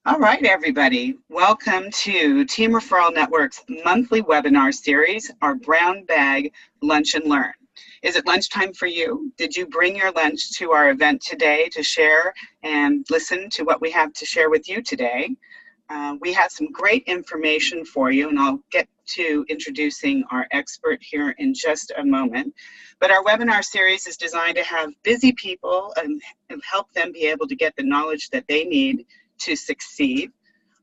All right, everybody. Welcome to Team Referral Network's monthly webinar series, our Brown Bag Lunch and Learn. Is it lunchtime for you? Did you bring your lunch to our event today to share and listen to what we have to share with you today? We have some great information for you, and I'll get to introducing our expert here in just a moment. But our webinar series is designed to have busy people and help them be able to get the knowledge that they need to succeed.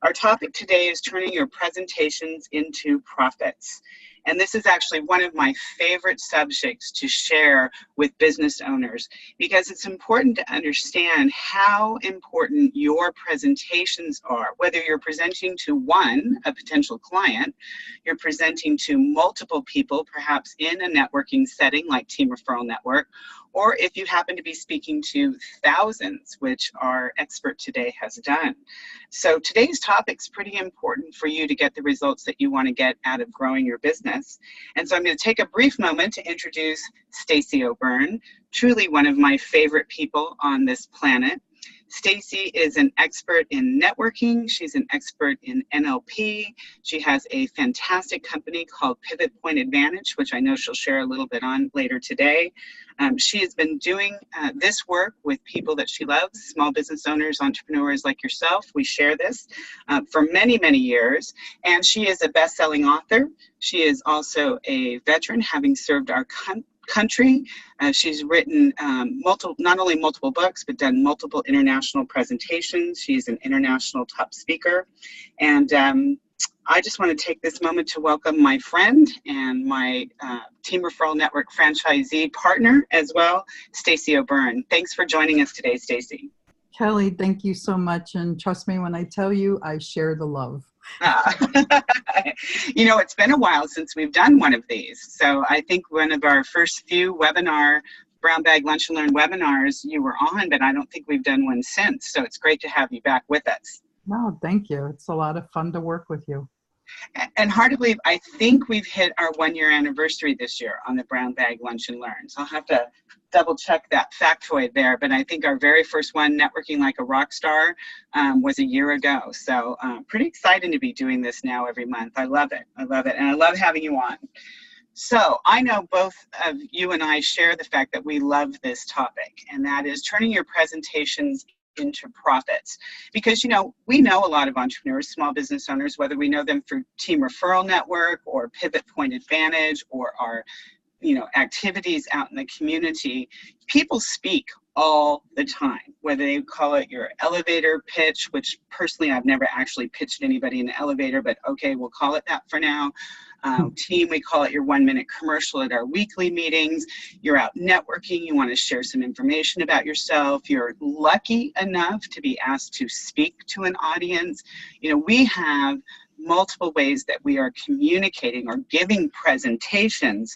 Our topic today is turning your presentations into profits. And this is actually one of my favorite subjects to share with business owners because it's important to understand how important your presentations are, whether you're presenting to one, a potential client, you're presenting to multiple people, perhaps in a networking setting like Team Referral Network, or if you happen to be speaking to thousands, which our expert today has done. So today's topic is pretty important for you to get the results that you want to get out of growing your business. And so I'm going to take a brief moment to introduce Stacey O'Byrne, truly one of my favorite people on this planet. Stacey is an expert in networking. She's an expert in NLP. She has a fantastic company called Pivot Point Advantage, which I know she'll share a little bit on later today. She has been doing this work with people that she loves, small business owners, entrepreneurs like yourself. We share this for many, many years. And she is a best-selling author. She is also a veteran, having served our country. She's written not only multiple books, but done multiple international presentations. She's an international top speaker. And I just want to take this moment to welcome my friend and my Team Referral Network franchisee partner as well, Stacey O'Byrne. Thanks for joining us today, Stacey. Kelly, thank you so much. And trust me when I tell you, I share the love. You know, it's been a while since we've done one of these. So I think one of our first few Brown Bag Lunch and Learn webinars you were on, but I don't think we've done one since. So it's great to have you back with us. No, thank you. It's a lot of fun to work with you. And hard to believe, I think we've hit our 1-year anniversary this year on the Brown Bag Lunch and Learn. So I'll have to double check that factoid there. But I think our very first one, Networking Like a Rock Star, was a year ago. So pretty exciting to be doing this now every month. I love it. I love it. And I love having you on. So I know both of you and I share the fact that we love this topic, and that is turning your presentations into profits. Because, you know, we know a lot of entrepreneurs, small business owners, whether we know them through Team Referral Network or Pivot Point Advantage or our, activities out in the community. People speak all the time, whether they call it your elevator pitch, which personally I've never actually pitched anybody in the elevator, but okay, we'll call it that for now. Team, we call it your 1-minute commercial at our weekly meetings. You're out networking, you want to share some information about yourself. You're lucky enough to be asked to speak to an audience. We have multiple ways that we are communicating or giving presentations.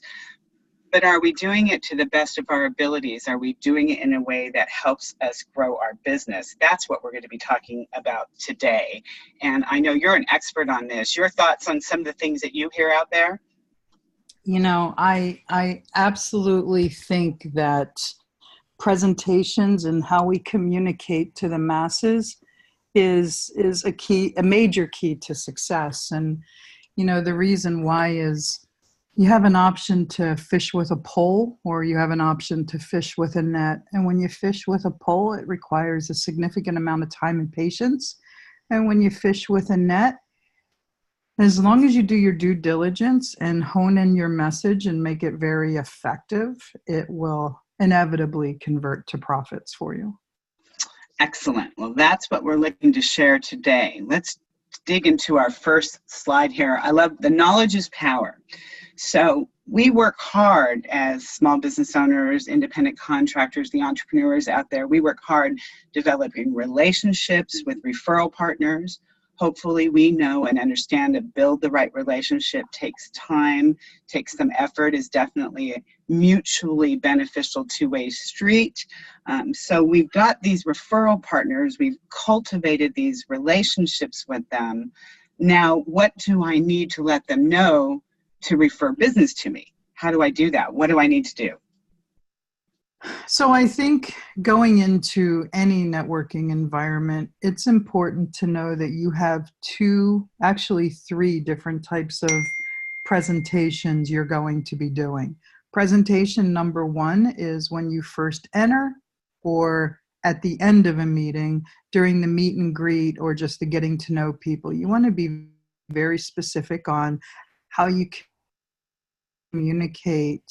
But are we doing it to the best of our abilities? Are we doing it in a way that helps us grow our business? That's what we're going to be talking about today. And I know you're an expert on this. Your thoughts on some of the things that you hear out there? I absolutely think that presentations and how we communicate to the masses is a major key to success. And, the reason why is you have an option to fish with a pole, or you have an option to fish with a net. And when you fish with a pole, it requires a significant amount of time and patience. And when you fish with a net, as long as you do your due diligence and hone in your message and make it very effective, it will inevitably convert to profits for you. Excellent. Well, that's what we're looking to share today. Let's dig into our first slide here. I love the knowledge is power. So we work hard as small business owners, independent contractors, the entrepreneurs out there. We work hard developing relationships with referral partners. Hopefully we know and understand to build the right relationship takes time, takes some effort, is definitely a mutually beneficial two-way street. So we've got these referral partners, we've cultivated these relationships with them. Now, what do I need to let them know to refer business to me? How do I do that? What do I need to do? So I think going into any networking environment, it's important to know that you have two, actually three different types of presentations you're going to be doing. Presentation number one is when you first enter or at the end of a meeting during the meet and greet or just the getting to know people. You want to be very specific on how you communicate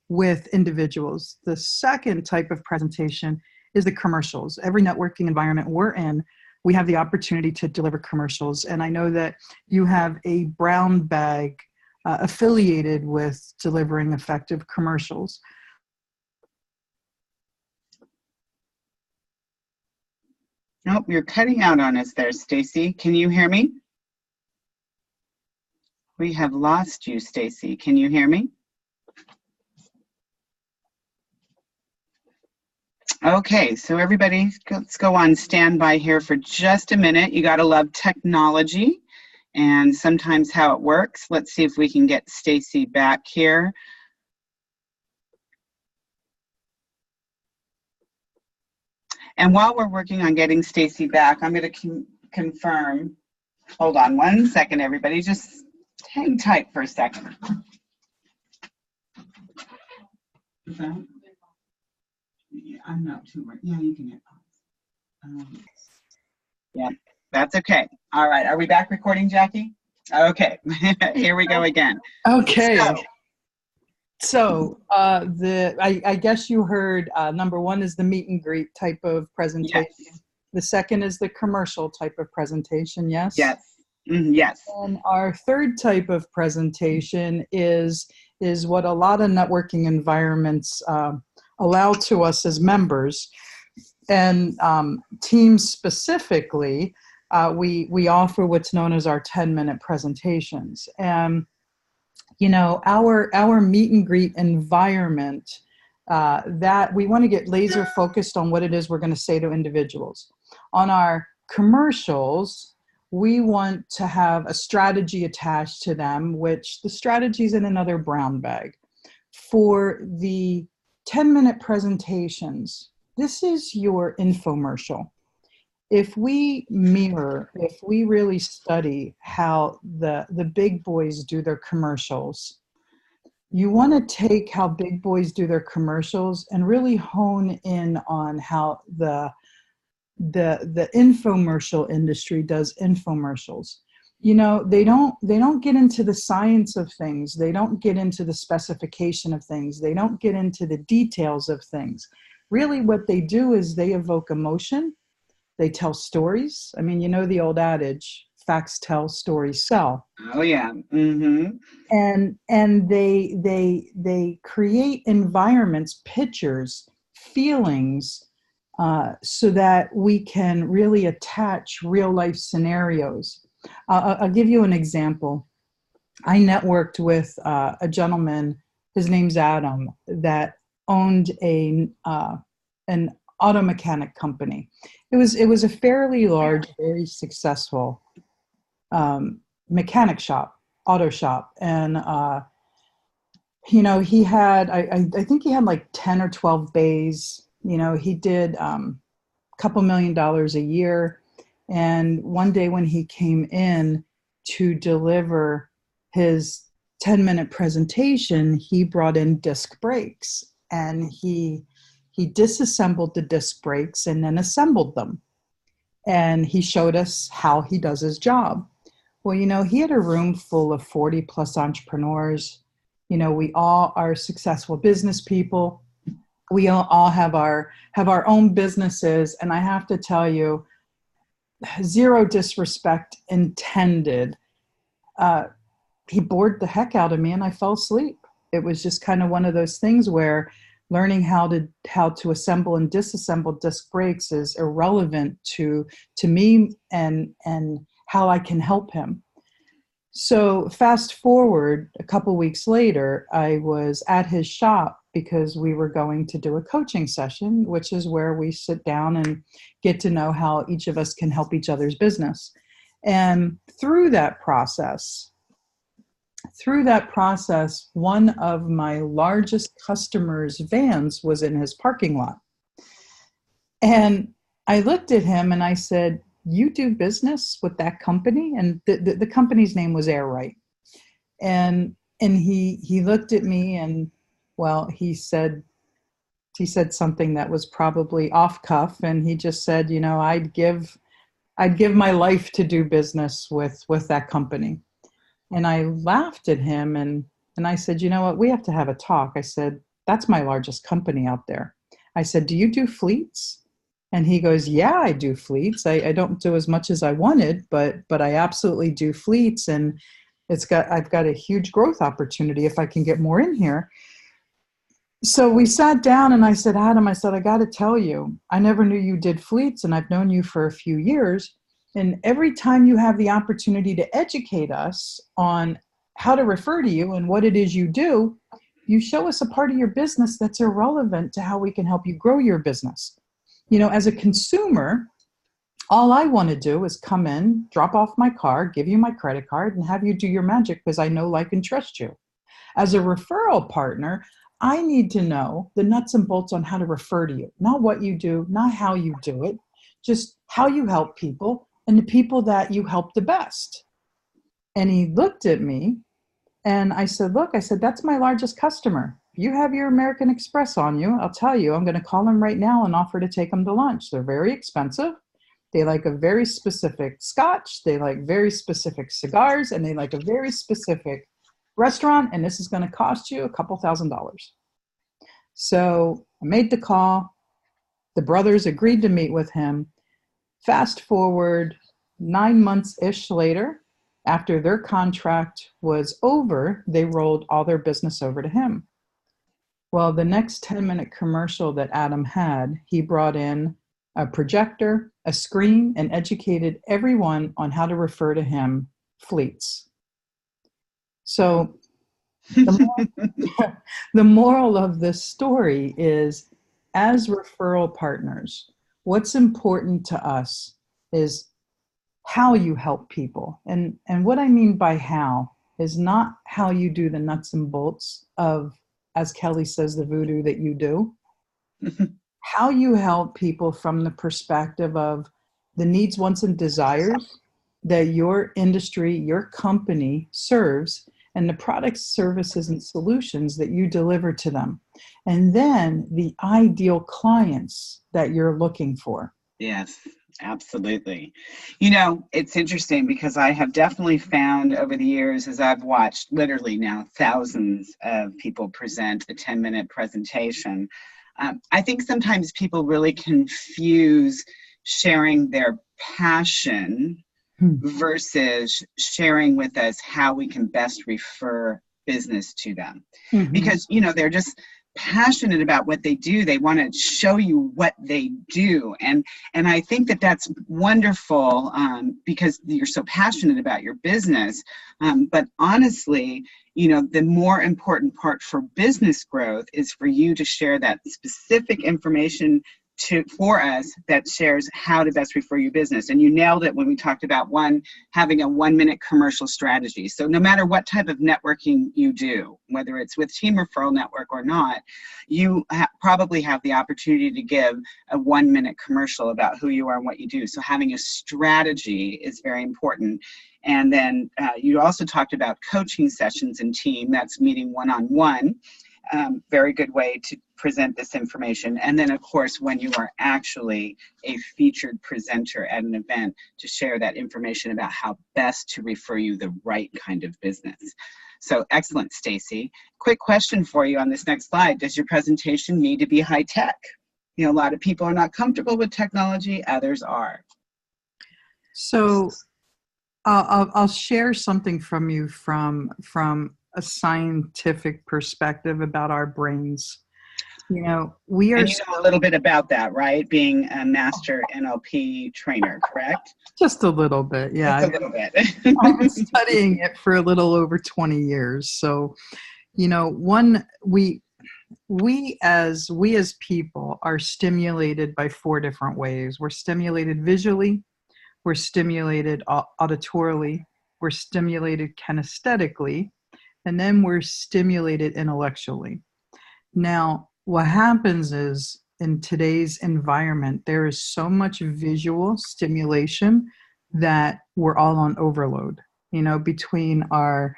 with individuals. The second type of presentation is the commercials. Every networking environment we're in, we have the opportunity to deliver commercials. And I know that you have a brown bag affiliated with delivering effective commercials. Nope, you're cutting out on us there, Stacy. Can you hear me? We have lost you, Stacy. Can you hear me? Okay, so everybody, let's go on standby here for just a minute. You gotta love technology and sometimes how it works. Let's see if we can get Stacy back here. And while we're working on getting Stacy back, I'm gonna confirm. Hold on one second, everybody. Just hang tight for a second. Yeah, I'm not too worried. Yeah, you can hit pause. Yeah, that's okay. All right, are we back recording, Jackie? Okay, here we go again. Okay. So I guess you heard number one is the meet and greet type of presentation. Yes. The second is the commercial type of presentation, yes? Yes. Yes. And our third type of presentation is what a lot of networking environments allow to us as members. And teams specifically, we offer what's known as our 10-minute presentations. And you know, our meet and greet environment, that we want to get laser focused on what it is we're going to say to individuals. On our commercials, we want to have a strategy attached to them, which the strategy is in another brown bag. For the 10-minute presentations, this is your infomercial. If we really study how the big boys do their commercials, you want to take how big boys do their commercials and really hone in on how the infomercial industry does infomercials. You know, they don't get into the science of things. They don't get into the specification of things. They don't get into the details of things. Really what they do is they evoke emotion. They tell stories. I mean, you know the old adage, facts tell, stories sell. Oh yeah. Mm-hmm. And they create environments, pictures, feelings, so that we can really attach real life scenarios. I'll give you an example. I networked with a gentleman, his name's Adam, that owned an auto mechanic company. It was a fairly large, very successful mechanic shop, auto shop, and you know, he had I think he had like 10 or 12 bays. You know, he did a couple $1 million a year. And one day when he came in to deliver his 10-minute presentation, he brought in disc brakes, and he disassembled the disc brakes and then assembled them. And he showed us how he does his job. Well, you know, he had a room full of 40 plus entrepreneurs. You know, we all are successful business people. We all have our own businesses. And I have to tell you, zero disrespect intended. He bored the heck out of me and I fell asleep. It was just kind of one of those things where learning how to assemble and disassemble disc brakes is irrelevant to me and how I can help him. So fast forward a couple weeks later, I was at his shop because we were going to do a coaching session, which is where we sit down and get to know how each of us can help each other's business. And through that process, through that process, one of my largest customers' vans was in his parking lot. And I looked at him and I said, you do business with that company? And the company's name was Air Right. And he looked at me and, well, he said something that was probably off cuff, and he just said, I'd give my life to do business with that company. And I laughed at him and I said, you know what, we have to have a talk. I said, that's my largest company out there. I said, do you do fleets? And he goes, yeah, I do fleets. I don't do as much as I wanted, but I absolutely do fleets. And I've got a huge growth opportunity if I can get more in here. So we sat down and I said, Adam, I got to tell you, I never knew you did fleets, and I've known you for a few years. And every time you have the opportunity to educate us on how to refer to you and what it is you do, you show us a part of your business that's irrelevant to how we can help you grow your business. As a consumer, all I want to do is come in, drop off my car, give you my credit card, and have you do your magic because I know, like, and trust you. As a referral partner, I need to know the nuts and bolts on how to refer to you, not what you do, not how you do it, just how you help people and the people that you help the best. And he looked at me and I said, look, that's my largest customer. If you have your American Express on you, I'll tell you, I'm going to call them right now and offer to take them to lunch. They're very expensive. They like a very specific scotch. They like very specific cigars, and they like a very specific restaurant. And this is going to cost you a couple $1,000s. So I made the call. The brothers agreed to meet with him. Fast forward 9 months-ish later, after their contract was over, they rolled all their business over to him. Well, the next 10-minute commercial that Adam had, he brought in a projector, a screen, and educated everyone on how to refer to him fleets. So the moral of this story is, as referral partners, what's important to us is how you help people. And what I mean by how is not how you do the nuts and bolts of, as Kelly says, the voodoo that you do. How you help people from the perspective of the needs, wants, and desires that your industry, your company serves, and the products, services, and solutions that you deliver to them. And then the ideal clients that you're looking for. Yes, absolutely. It's interesting because I have definitely found over the years, as I've watched literally now thousands of people present a 10-minute presentation, I think sometimes people really confuse sharing their passion versus sharing with us how we can best refer business to them. Mm-hmm. Because, they're just passionate about what they do. They want to show you what they do. And I think that that's wonderful because you're so passionate about your business. But honestly, the more important part for business growth is for you to share that specific information for us that shares how to best refer your business. And you nailed it when we talked about having a 1-minute commercial strategy. So no matter what type of networking you do, whether it's with Team Referral Network or not, you probably have the opportunity to give a 1-minute commercial about who you are and what you do. So having a strategy is very important. And then you also talked about coaching sessions in team. That's meeting one-on-one. Very good way to present this information. And then, of course, when you are actually a featured presenter at an event, to share that information about how best to refer you the right kind of business. So excellent, Stacy. Quick question for you on this next slide. Does your presentation need to be high tech? A lot of people are not comfortable with technology, others are. So I'll share something from you from a scientific perspective about our brains. We are. And you know a little bit about that, right? Being a master NLP trainer, correct? Just a little bit, yeah. Just a little bit. I've been studying it for a little over 20 years. So, we as people are stimulated by 4 different ways. We're stimulated visually, we're stimulated auditorily, we're stimulated kinesthetically, and then we're stimulated intellectually. Now, what happens is in today's environment, there is so much visual stimulation that we're all on overload, between our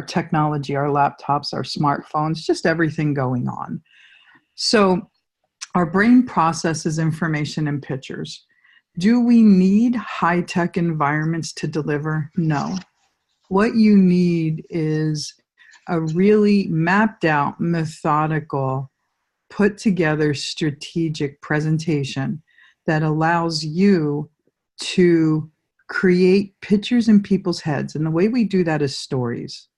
technology, our laptops, our smartphones, just everything going on. So our brain processes information in pictures. Do we need high-tech environments to deliver? No. What you need is a really mapped out, methodical, put together strategic presentation that allows you to create pictures in people's heads. And the way we do that is stories.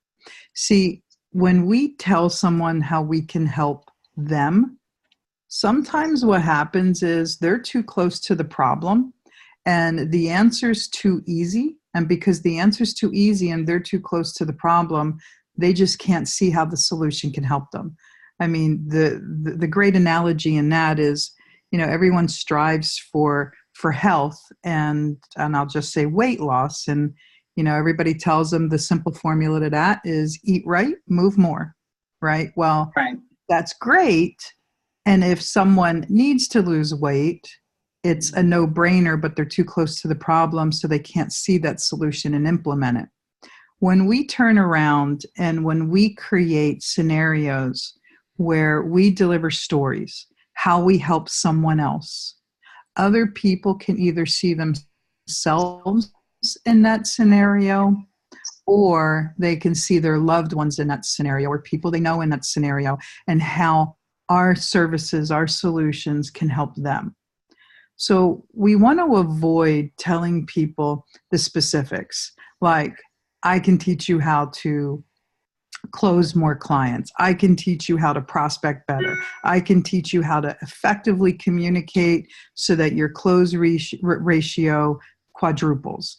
See, when we tell someone how we can help them, sometimes what happens is they're too close to the problem and the answer's too easy. And because the answer's too easy and they're too close to the problem, they just can't see how the solution can help them. I mean, the great analogy in that is, everyone strives for health and I'll just say weight loss. And, everybody tells them the simple formula to that is eat right, move more, right? Well, right. That's great. And if someone needs to lose weight, it's a no-brainer, but they're too close to the problem, so they can't see that solution and implement it. When we turn around and when we create scenarios where we deliver stories, how we help someone else, other people can either see themselves in that scenario, or they can see their loved ones in that scenario, or people they know in that scenario, and how our services, our solutions can help them. So we want to avoid telling people the specifics, like, I can teach you how to close more clients. I can teach you how to prospect better. I can teach you how to effectively communicate so that your close ratio quadruples.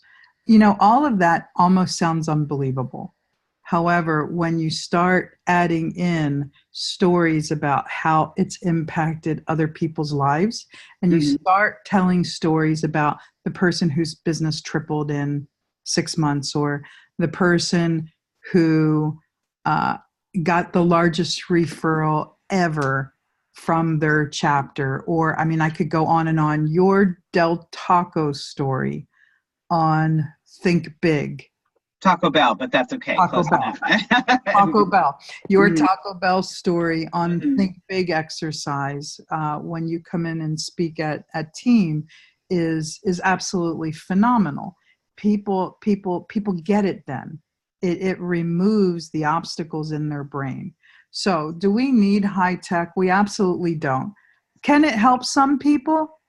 All of that almost sounds unbelievable. However, when you start adding in stories about how it's impacted other people's lives, and you start telling stories about the person whose business tripled in 6 months, or the person who got the largest referral ever from their chapter, or, I could go on and on. Your Del Taco story on Think Big. Taco Bell, but that's okay. Taco Bell. Taco Bell. Your Taco Bell story on Think Big exercise when you come in and speak at team is absolutely phenomenal. People get it then. It removes the obstacles in their brain. So do we need high tech? We absolutely don't. Can it help some people?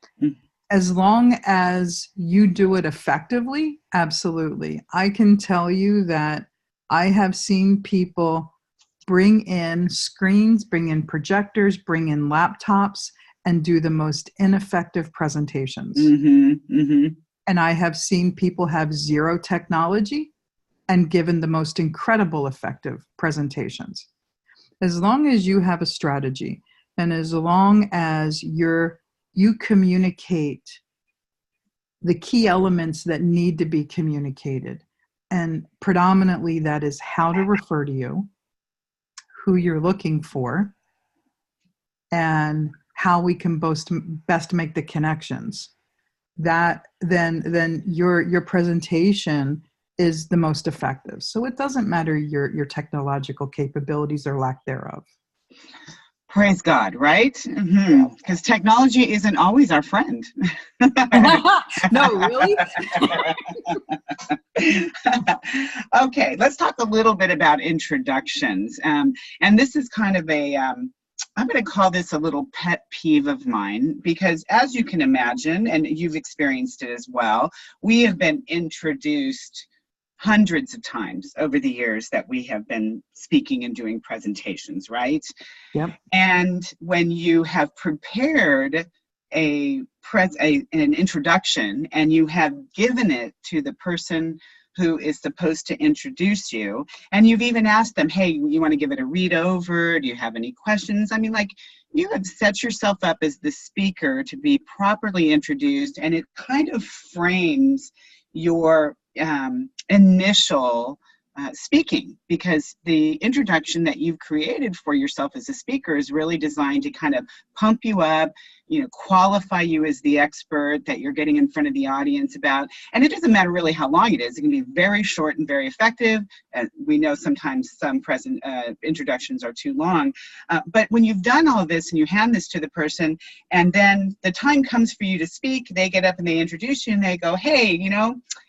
As long as you do it effectively, absolutely. I can tell you that I have seen people bring in screens, bring in projectors, bring in laptops, and do the most ineffective presentations. And I have seen people have zero technology and given the most incredible effective presentations. As long as you have a strategy, and as long as you communicate the key elements that need to be communicated, and predominantly that is how to refer to you, who you're looking for, and how we can best make the connections, that then your presentation is the most effective. So it doesn't matter your technological capabilities or lack thereof. Praise God, right? Because technology isn't always our friend. No, really? Okay, let's talk a little bit about introductions. And this is kind of I'm going to call this a little pet peeve of mine, because as you can imagine, and you've experienced it as well, we have been introduced hundreds of times over the years that we have been speaking and doing presentations, right? Yep. And when you have prepared an introduction and you have given it to the person who is supposed to introduce you, and you've even asked them, hey, you want to give it a read over? Do you have any questions? You have set yourself up as the speaker to be properly introduced, and it kind of frames your initial speaking, because the introduction that you've created for yourself as a speaker is really designed to kind of pump you up, qualify you as the expert that you're getting in front of the audience about. And it doesn't matter really how long it is. It can be very short and very effective. We know sometimes some introductions are too long. But when you've done all of this and you hand this to the person, and then the time comes for you to speak, they get up and they introduce you and they go, hey,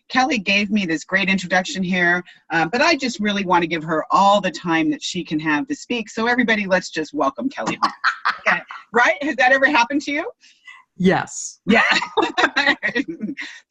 Kelly gave me this great introduction here, but I just really want to give her all the time that she can have to speak. So everybody, let's just welcome Kelly home. Okay. Right? Has that ever happened to you? Yes. Yeah.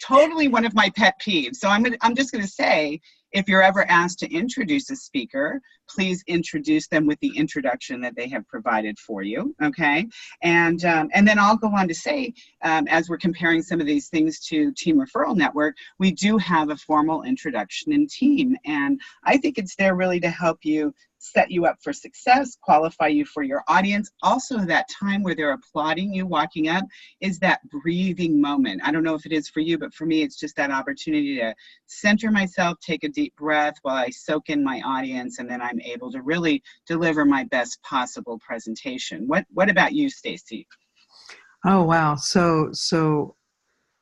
Totally one of my pet peeves. So I'm just going to say, if you're ever asked to introduce a speaker, please introduce them with the introduction that they have provided for you, okay? And then I'll go on to say, as we're comparing some of these things to Team Referral Network, we do have a formal introduction and team. And I think it's there really to help you set you up for success, qualify you for your audience. Also, that time where they're applauding you walking up is that breathing moment. I don't know if it is for you, but for me, it's just that opportunity to center myself, take a deep breath while I soak in my audience, and then I'm able to really deliver my best possible presentation. What about you, Stacy? Oh, wow. So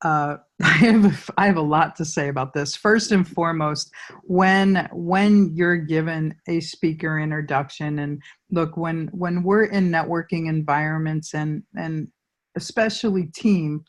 I have a lot to say about this. First and foremost, when you're given a speaker introduction, and look, when we're in networking environments and especially team,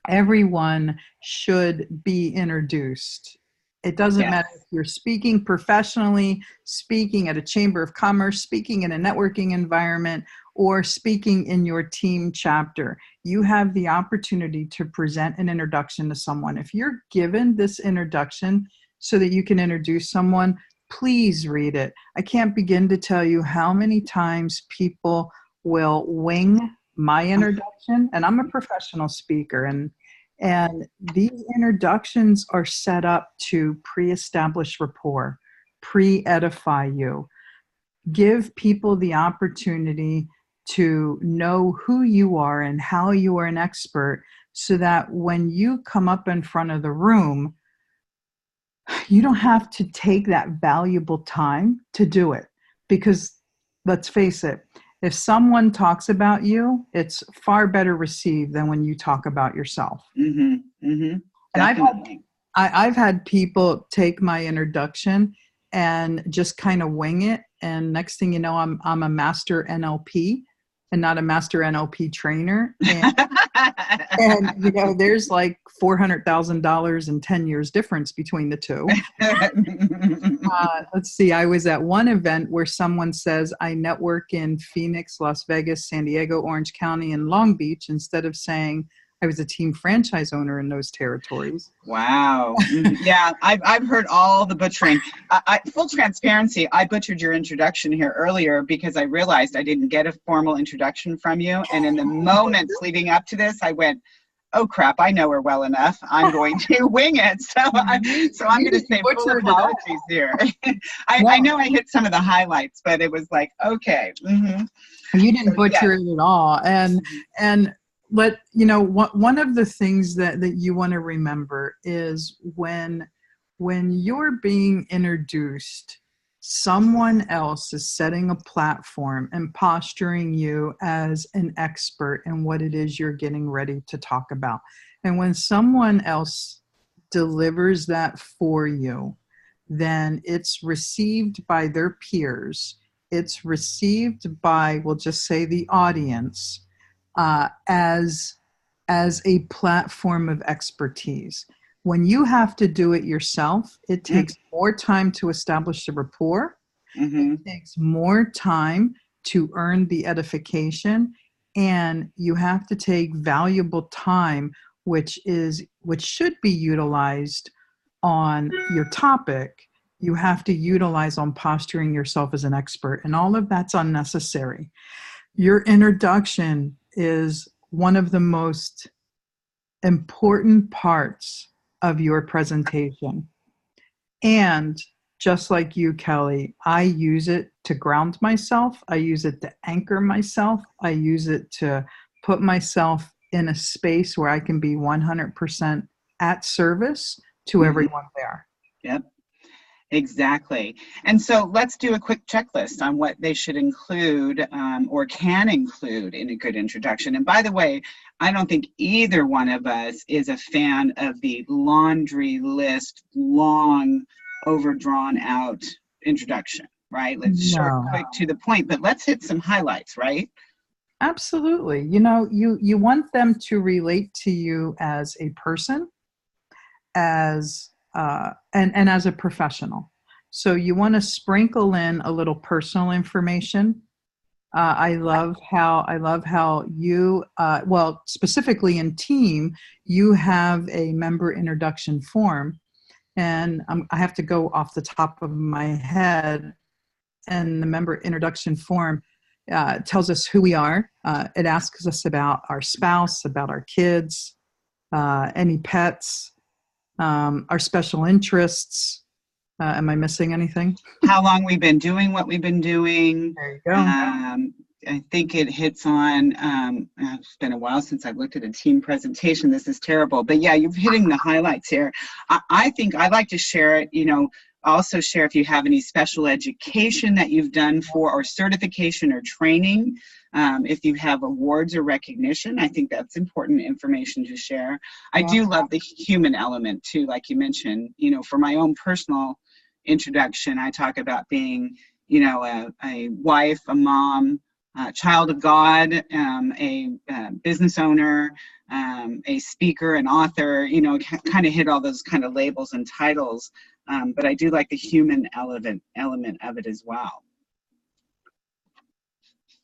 everyone should be introduced. It doesn't Yes. matter if you're speaking professionally, speaking at a chamber of commerce, speaking in a networking environment, or speaking in your team chapter. You have the opportunity to present an introduction to someone. If you're given this introduction so that you can introduce someone, please read it. I can't begin to tell you how many times people will wing my introduction, and I'm a professional speaker, and these introductions are set up to pre-establish rapport, pre-edify you, give people the opportunity to know who you are and how you are an expert, so that when you come up in front of the room, you don't have to take that valuable time to do it. Because let's face it, if someone talks about you, it's far better received than when you talk about yourself. Mm-hmm. Mm-hmm. And I've had people take my introduction and just kind of wing it, and next thing you know, I'm a master NLP and not a master NLP trainer. And there's like $400,000 and 10 years difference between the two. Let's see. I was at one event where someone says I network in Phoenix, Las Vegas, San Diego, Orange County, and Long Beach, instead of saying I was a team franchise owner in those territories. Wow. Yeah, I've heard all the butchering. Full transparency, I butchered your introduction here earlier because I realized I didn't get a formal introduction from you. And in the moments leading up to this, I went, oh crap, I know her well enough. I'm going to wing it. So I'm going to say full apologies here. I know I hit some of the highlights, but it was like, okay. Mm-hmm. You didn't butcher it at all. And one of the things that you want to remember is when you're being introduced, someone else is setting a platform and posturing you as an expert in what it is you're getting ready to talk about. And when someone else delivers that for you, then it's received by their peers. It's received by, we'll just say, the audience, as a platform of expertise. When you have to do it yourself, it takes more time to establish the rapport. Mm-hmm. It takes more time to earn the edification, and you have to take valuable time, which should be utilized on your topic. You have to utilize on posturing yourself as an expert, and all of that's unnecessary. Your introduction is one of the most important parts of your presentation. And just like you, Kelly, I use it to ground myself. I use it to anchor myself. I use it to put myself in a space where I can be 100% at service to everyone there. Yep. Exactly. And so let's do a quick checklist on what they should include or can include in a good introduction. And by the way, I don't think either one of us is a fan of the laundry list, long, overdrawn out introduction, right? Let's short, No. quick, to the point, but let's hit some highlights, right? Absolutely. You know, you want them to relate to you as a person, as and as a professional. So you want to sprinkle in a little personal information. I love how you well, specifically in team, you have a member introduction form, and I have to go off the top of my head. And the member introduction form tells us who we are. It asks us about our spouse, about our kids, any pets, our special interests. Am I missing anything? How long we've been doing what we've been doing. There you go. I think it hits on, it's been a while since I've looked at a team presentation. This is terrible. But yeah, you're hitting the highlights here. I think I like to share it, also share if you have any special education that you've done for, or certification or training. If you have awards or recognition, I think that's important information to share. I do love the human element too, like you mentioned. For my own personal introduction, I talk about being, a wife, a mom, child of God, a business owner, a speaker, an author, kind of hit all those kind of labels and titles. But I do like the human element of it as well.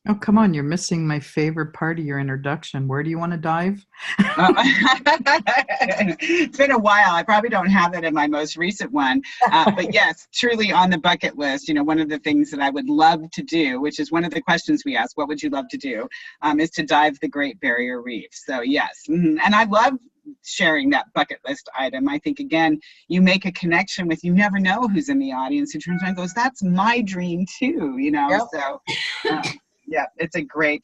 Oh, come on. You're missing my favorite part of your introduction. Where do you want to dive? It's been a while. I probably don't have it in my most recent one. But yes, truly on the bucket list, one of the things that I would love to do, which is one of the questions we ask, what would you love to do, is to dive the Great Barrier Reef. So yes. And I love sharing that bucket list item. I think, again, you make a connection with, you never know who's in the audience who turns around and goes, that's my dream too, Yep. So yeah, it's a great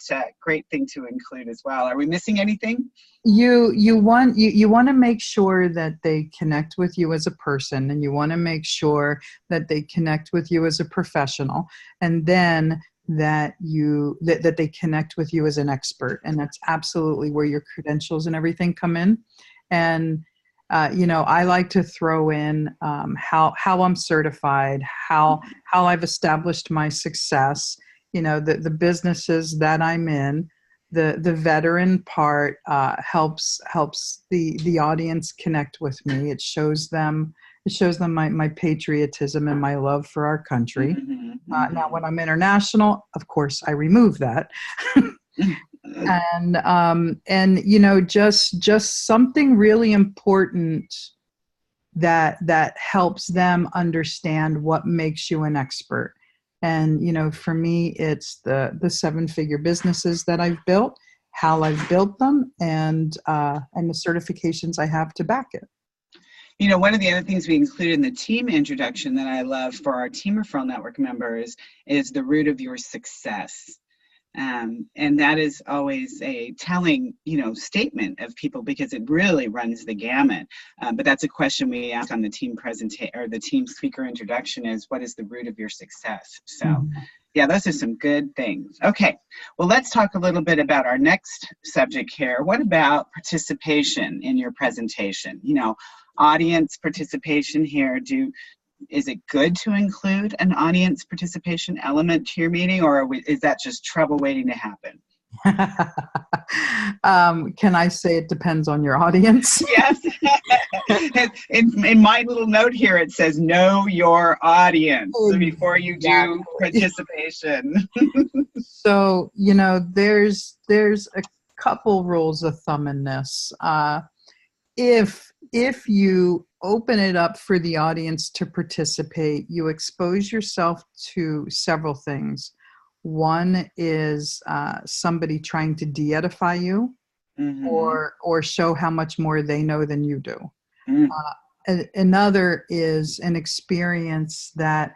thing to include as well. Are we missing anything? You want to make sure that they connect with you as a person, and you want to make sure that they connect with you as a professional, and then that they connect with you as an expert. And that's absolutely where your credentials and everything come in. And I like to throw in how I'm certified, how I've established my success, the businesses that I'm in. The veteran part helps the audience connect with me. It shows them my patriotism and my love for our country. Now, when I'm international, of course, I remove that. and just something really important that helps them understand what makes you an expert. And for me, it's the 7-figure businesses that I've built, how I've built them, and the certifications I have to back it. One of the other things we include in the team introduction that I love for our Team Referral Network members is the root of your success. And that is always a telling, statement of people, because it really runs the gamut. But that's a question we ask on the team or the team speaker introduction is, what is the root of your success? So yeah, those are some good things. Okay, well, let's talk a little bit about our next subject here. What about participation in your presentation? Audience participation here. Is it good to include an audience participation element to your meeting, or is that just trouble waiting to happen? Can I say it depends on your audience? Yes. In my little note here, it says, know your audience before you do participation. So, there's a couple rules of thumb in this. If you open it up for the audience to participate, you expose yourself to several things. One is somebody trying to de-edify you, or show how much more they know than you do. Another is an experience that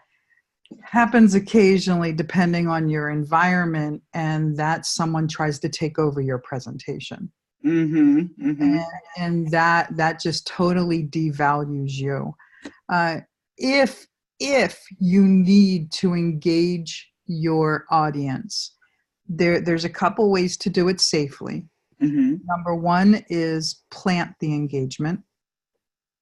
happens occasionally depending on your environment, and that someone tries to take over your presentation. And that just totally devalues you. If if you need to engage your audience, there's a couple ways to do it safely. Mm-hmm. Number one is plant the engagement.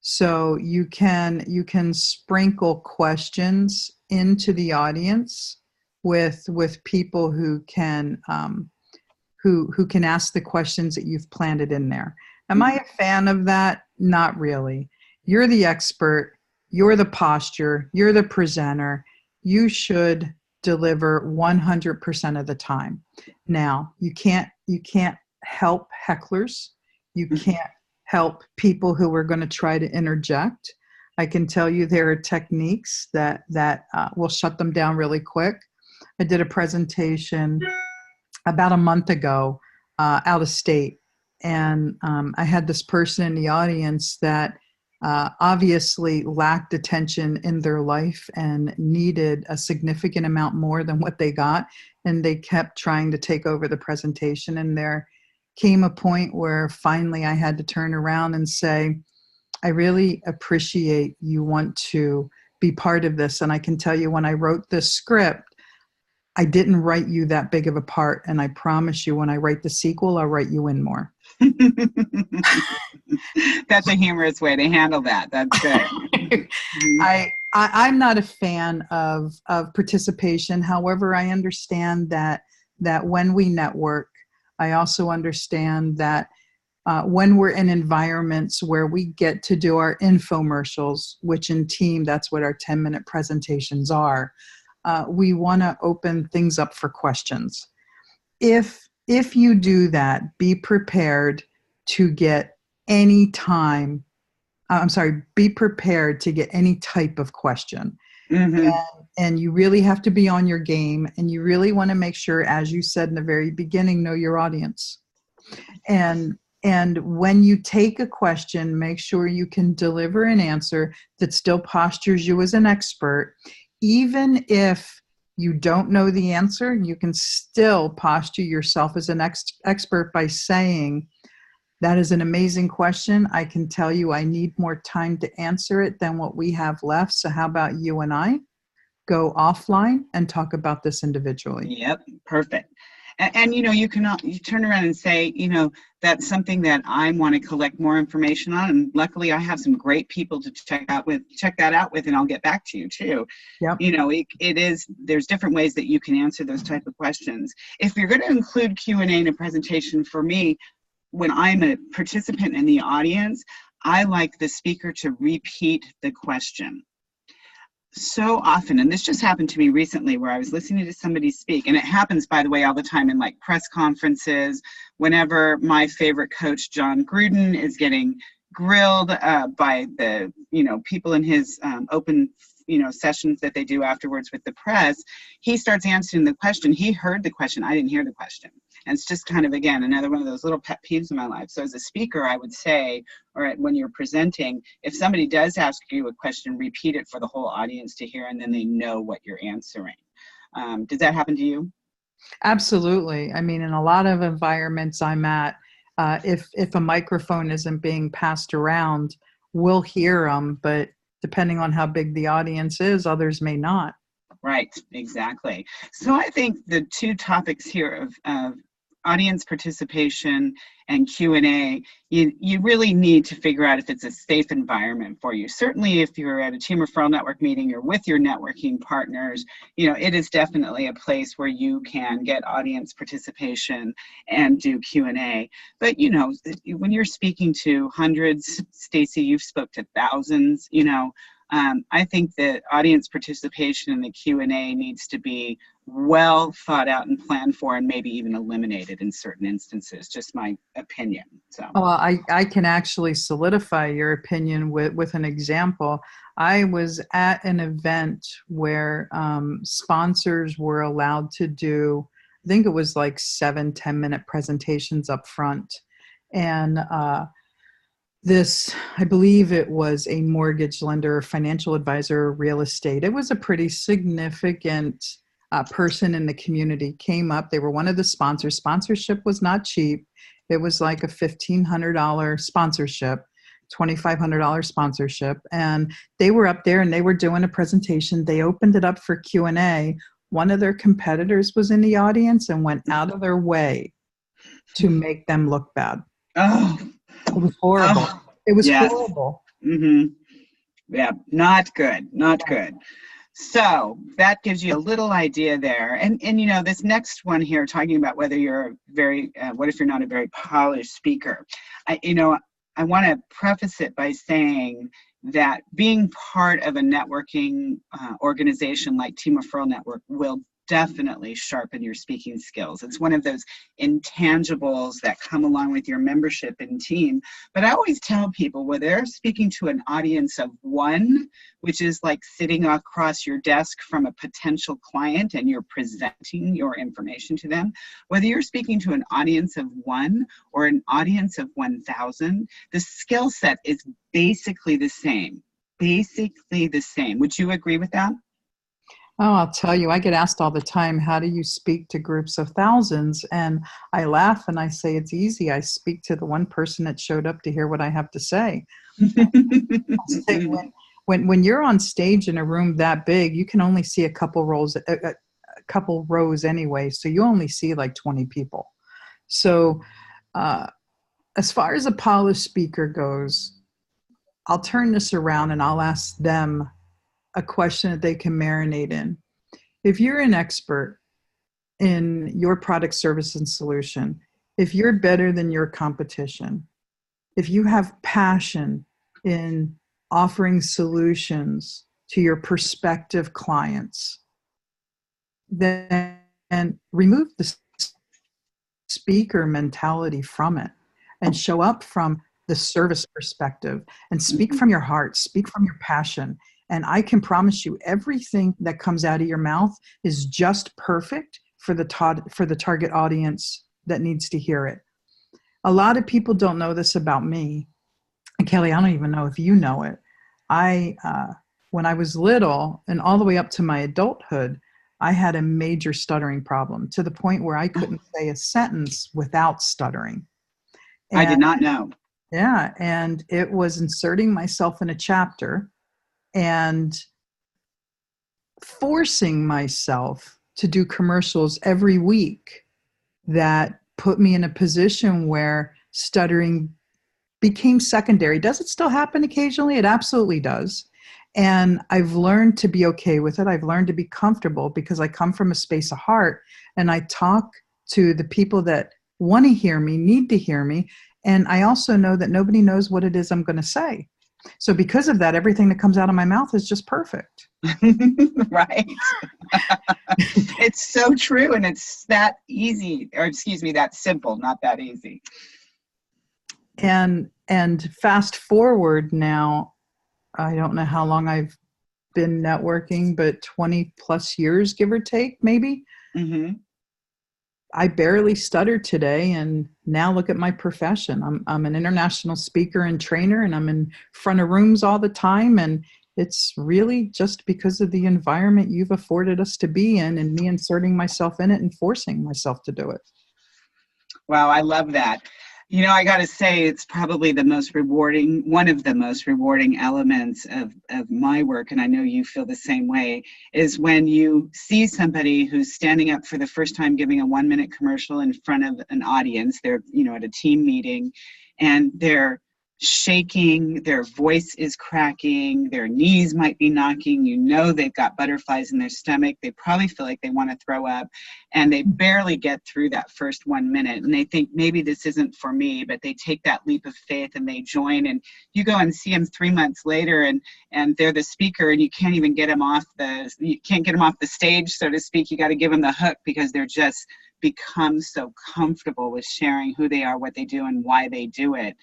So you can sprinkle questions into the audience with people who can ask the questions that you've planted in there. Am I a fan of that? Not really. You're the expert, you're the posture, you're the presenter. You should deliver 100% of the time. Now, you can't help hecklers. You can't help people who are going to try to interject. I can tell you there are techniques that will shut them down really quick. I did a presentation about a month ago out of state. And I had this person in the audience that obviously lacked attention in their life and needed a significant amount more than what they got. And they kept trying to take over the presentation. And there came a point where finally I had to turn around and say, I really appreciate you want to be part of this. And I can tell you when I wrote this script, I didn't write you that big of a part, and I promise you when I write the sequel, I'll write you in more. That's a humorous way to handle that. That's good. I'm not a fan of participation. However, I understand that when we network, I also understand that when we're in environments where we get to do our infomercials, which in team, that's what our 10-minute presentations are. We want to open things up for questions. If you do that, be prepared to get any time. Be prepared to get any type of question. Mm-hmm. And you really have to be on your game. And you really want to make sure, as you said in the very beginning, know your audience. And when you take a question, make sure you can deliver an answer that still postures you as an expert. Even if you don't know the answer, you can still posture yourself as an expert by saying, that is an amazing question. I can tell you I need more time to answer it than what we have left. So how about you and I go offline and talk about this individually? Yep, perfect. And you turn around and say, that's something that I want to collect more information on. And luckily I have some great people to check that out with, and I'll get back to you too. Yep. There's different ways that you can answer those type of questions. If you're going to include Q&A in a presentation, for me, when I'm a participant in the audience, I like the speaker to repeat the question. So often, and this just happened to me recently where I was listening to somebody speak, and it happens, by the way, all the time in like press conferences, whenever my favorite coach, John Gruden, is getting grilled by the, people in his open, sessions that they do afterwards with the press, he starts answering the question. He heard the question. I didn't hear the question. And it's just kind of, again, another one of those little pet peeves in my life. So as a speaker, I would say, or when you're presenting, if somebody does ask you a question, repeat it for the whole audience to hear, and then they know what you're answering. Does that happen to you? Absolutely. I mean, in a lot of environments I'm at, if a microphone isn't being passed around, we'll hear them, but depending on how big the audience is, others may not. Right, exactly. So I think the two topics here of audience participation and Q&A, you really need to figure out if it's a safe environment for you. Certainly if you're at a Team Referral Network meeting or with your networking partners, it is definitely a place where you can get audience participation and do Q&A. But, when you're speaking to hundreds, Stacy, you've spoke to thousands, I think that audience participation in the Q&A needs to be well thought out and planned for, and maybe even eliminated in certain instances. Just my opinion. So, well, I can actually solidify your opinion with an example. I was at an event where sponsors were allowed to do, I think it was like 7-10-minute presentations up front. And I believe it was a mortgage lender, financial advisor, real estate. It was a pretty significant person in the community came up. They were one of the sponsors. Sponsorship was not cheap. It was like a $1,500 sponsorship. $2,500 sponsorship. And they were up there and they were doing a presentation. They opened it up for Q&A. One of their competitors was in the audience and went out of their way to make them look bad. Oh, it was horrible. It was horrible. Mm-hmm. Yeah, not good, not good. So that gives you a little idea there. And you know, this next one here, talking about whether you're very, what if you're not a very polished speaker? I want to preface it by saying that being part of a networking organization like Team Referral Network will definitely sharpen your speaking skills. It's one of those intangibles that come along with your membership and team. But I always tell people, whether they're speaking to an audience of one, which is like sitting across your desk from a potential client and you're presenting your information to them, whether you're speaking to an audience of one or an audience of 1,000, the skill set is basically the same. Basically the same. Would you agree with that? Oh, I'll tell you, I get asked all the time, how do you speak to groups of thousands? And I laugh and I say, it's easy. I speak to the one person that showed up to hear what I have to say. Say when you're on stage in a room that big, you can only see a couple rows anyway. So you only see like 20 people. So as far as a polished speaker goes, I'll turn this around and I'll ask them a question that they can marinate in. If you're an expert in your product, service, and solution, if you're better than your competition, if you have passion in offering solutions to your prospective clients, then remove the speaker mentality from it and show up from the service perspective and speak from your heart, speak from your passion. And I can promise you everything that comes out of your mouth is just perfect for the target audience that needs to hear it. A lot of people don't know this about me. And Kelly, I don't even know if you know it. When I was little and all the way up to my adulthood, I had a major stuttering problem to the point where I couldn't say a sentence without stuttering. And, I did not know. Yeah, and it was inserting myself in a chapter and forcing myself to do commercials every week that put me in a position where stuttering became secondary. Does it still happen occasionally? It absolutely does. And I've learned to be okay with it. I've learned to be comfortable because I come from a space of heart and I talk to the people that want to hear me, need to hear me. And I also know that nobody knows what it is I'm going to say. So because of that, everything that comes out of my mouth is just perfect. Right. It's so true. And it's that easy, or excuse me, that simple, not that easy. And fast forward now, I don't know how long I've been networking, but 20 plus years, give or take, maybe. Mm-hmm. I barely stuttered today, and now look at my profession. I'm an international speaker and trainer, and I'm in front of rooms all the time, and it's really just because of the environment you've afforded us to be in and me inserting myself in it and forcing myself to do it. Wow, I love that. You know, I got to say, it's probably the most rewarding, one of the most rewarding elements of my work, and I know you feel the same way, is when you see somebody who's standing up for the first time giving a 1-minute commercial in front of an audience. They're, you know, at a team meeting, and they're shaking, their voice is cracking, their knees might be knocking, you know they've got butterflies in their stomach, they probably feel like they want to throw up, and they barely get through that first 1 minute, and they think maybe this isn't for me, but they take that leap of faith and they join, and you go and see them 3 months later, and they're the speaker, and you can't even get them off the stage, so to speak. You got to give them the hook because they're just become so comfortable with sharing who they are, what they do, and why they do it.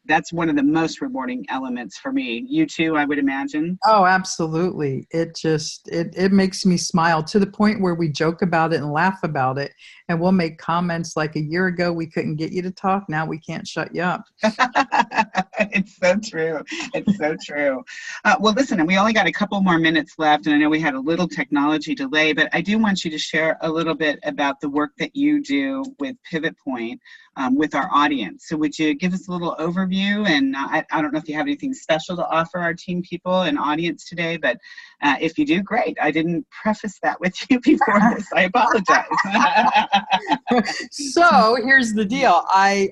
That's one of the most rewarding elements for me. You too, I would imagine. Oh, absolutely. It makes me smile to the point where we joke about it and laugh about it. And we'll make comments like, a year ago, we couldn't get you to talk. Now we can't shut you up. It's so true. It's so true. Well, listen, and we only got a couple more minutes left, and I know we had a little technology delay, but I do want you to share a little bit about the work that you do with Pivot Point. with our audience. So would you give us a little overview? And I don't know if you have anything special to offer our team people and audience today, but if you do, great. I didn't preface that with you before this. I apologize. So here's the deal. I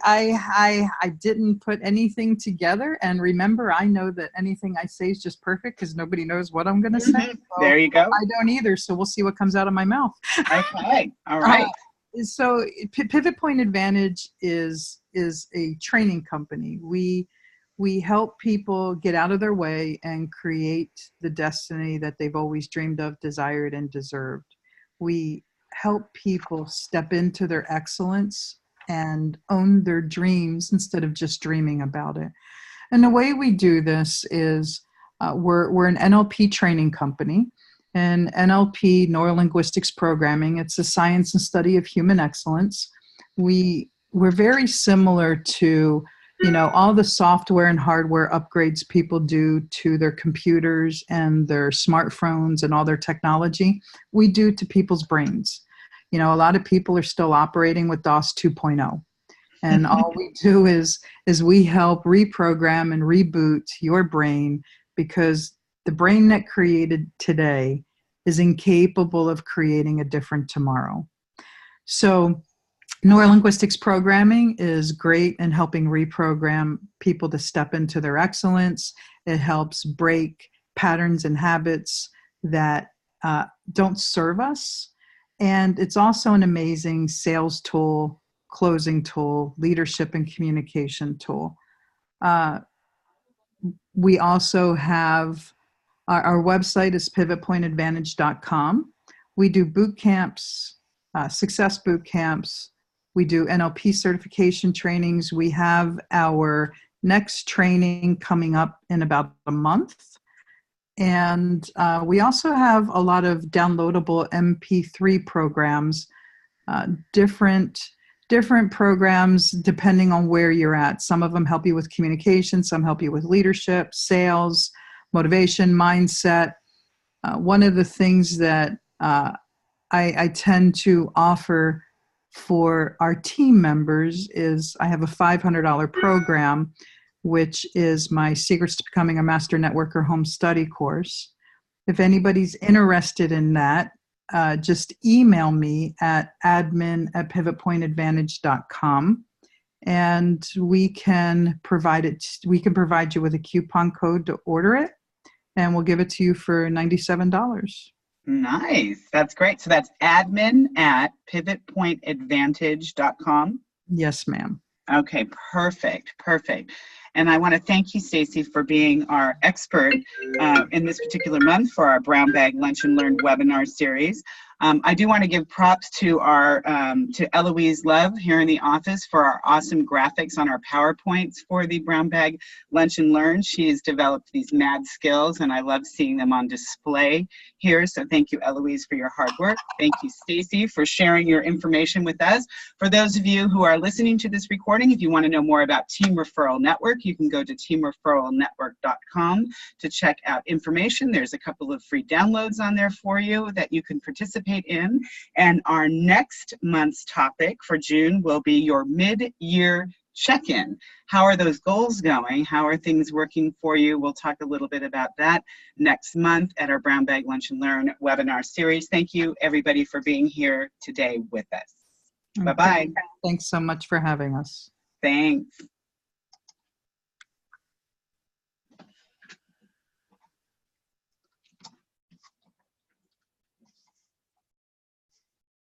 didn't put anything together, and remember, I know that anything I say is just perfect because nobody knows what I'm going to say. So there you go. I don't either. So we'll see what comes out of my mouth. Okay. All right. So Pivot Point Advantage is a training company. We help people get out of their way and create the destiny that they've always dreamed of, desired, and deserved. We help people step into their excellence and own their dreams instead of just dreaming about it. And the way we do this is we're an NLP training company. And NLP, Neurolinguistics Programming, it's a science and study of human excellence. We're very similar to, all the software and hardware upgrades people do to their computers and their smartphones and all their technology. We do to people's brains. A lot of people are still operating with DOS 2.0. And all we do is we help reprogram and reboot your brain, because the brain that created today is incapable of creating a different tomorrow. So neurolinguistics programming is great in helping reprogram people to step into their excellence. It helps break patterns and habits that don't serve us. And it's also an amazing sales tool, closing tool, leadership and communication tool. We also have our website is pivotpointadvantage.com. We do boot camps, success boot camps. We do NLP certification trainings. We have our next training coming up in about a month. And we also have a lot of downloadable MP3 programs, different programs depending on where you're at. Some of them help you with communication, some help you with leadership, sales, motivation, mindset. One of the things that I tend to offer for our team members is I have a $500 program, which is my Secrets to Becoming a Master Networker home study course. If anybody's interested in that, just email me at admin@pivotpointadvantage.com. And we can provide you with a coupon code to order it, and we'll give it to you for $97. Nice. That's great. So that's admin@pivotpointadvantage.com. Yes, ma'am. Okay, perfect. And I want to thank you, Stacy, for being our expert in this particular month for our Brown Bag Lunch and Learn webinar series. I do want to give props to to Eloise Love here in the office for our awesome graphics on our PowerPoints for the Brown Bag Lunch and Learn. She has developed these mad skills, and I love seeing them on display here. So thank you, Eloise, for your hard work. Thank you, Stacy, for sharing your information with us. For those of you who are listening to this recording, if you want to know more about Team Referral Network, you can go to teamreferralnetwork.com to check out information. There's a couple of free downloads on there for you that you can participate in. And our next month's topic for June will be your mid-year check-in. How are those goals going? How are things working for you? We'll talk a little bit about that next month at our Brown Bag Lunch and Learn webinar series. Thank you, everybody, for being here today with us. Bye-bye. Thanks so much for having us. Thanks.